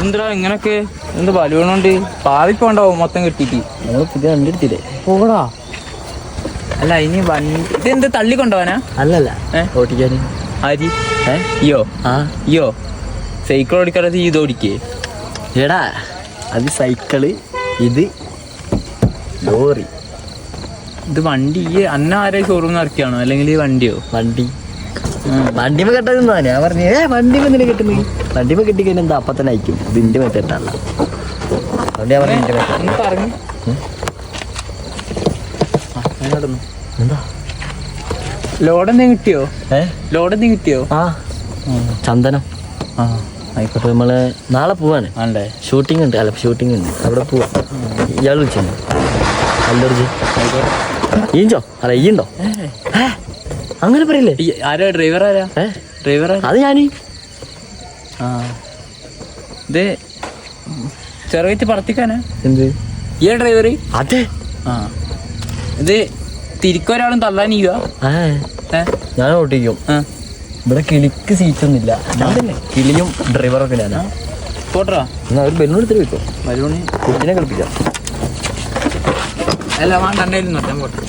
എന്താ ഇങ്ങനൊക്കെ എന്താ ബലൂണുണ്ട് പാവിപ്പോണ്ടാവും മൊത്തം കെട്ടിട്ട്. നമ്മൾ പുതിയ വണ്ടി എടുത്തില്ലേ? പോടാ. അല്ല ഇനി വണ്ടി ഇതെന്ത് തള്ളിക്കൊണ്ടോവാനാ? അല്ലല്ല ഓടിക്കാന്. ആരി ഇയോ? ആ ഇയോ സൈക്കിൾ ഓടിക്കാതെ ഇത് ഓടിക്കേ? എടാ അത് സൈക്കിള്, ഇത് ലോറി. ഇത് വണ്ടി ഈ അന്ന ആരെ ഷോറൂം ഇറക്കിയാണോ അല്ലെങ്കിൽ ഈ വണ്ടിയോ? വണ്ടിമ കെട്ടതെന്നാ ഞാൻ പറഞ്ഞു. വണ്ടിമ എന്തിനാ കെട്ടുന്നത്? വണ്ടിമ കെട്ടിക്കഴിഞ്ഞാൽ എന്താ അപ്പം തന്നെ അയക്കും. ഇത് ഇന്റെ മെത്തേട്ടല്ല. അതുകൊണ്ട് ഞാൻ പറഞ്ഞു എന്താ ലോഡ് എന്തെങ്കിലും കിട്ടിയോ? ലോഡ് എന്തെങ്കിലും കിട്ടിയോ? ആ ചന്ദനം. ആ ആയിക്കോട്ടെ. നമ്മള് നാളെ പോവാണ്. ആണ്ടേ ഷൂട്ടിംഗ് ഉണ്ട്. അല്ല ഷൂട്ടിംഗ് ഉണ്ട്, അവിടെ പോവാ. ഇയാൾ വിളിച്ചു അല്ലർജി ഈഞ്ചോ? അല്ല ഈയുണ്ടോ? അങ്ങനെ പറയില്ലേ? ആരാ ഡ്രൈവർ? ആരാ ഡ്രൈവർ? അത് ഞാന്. ആ ഇത് ചെറുതായിട്ട് പറത്തിക്കാനാ? എന്ത് ഈ ഡ്രൈവർ? അതെ. ആ ഇത് തിരിക്കൊരാളും തള്ളാനിക്കുക. ഞാൻ ഓട്ടിക്കും. ഇവിടെ കിളിക്ക് സീറ്റൊന്നുമില്ല. ഞാൻ തന്നെ കിളിയും ഡ്രൈവറൊക്കെ ഞാനാ. പോട്ടാ എന്നാ ഒരു ബലൂൺ എടുത്തിട്ട് വെക്കോ. ബലൂണ് കുട്ടിനെ കളിപ്പിക്കാം. അല്ല വേണ്ട പോട്ടെ.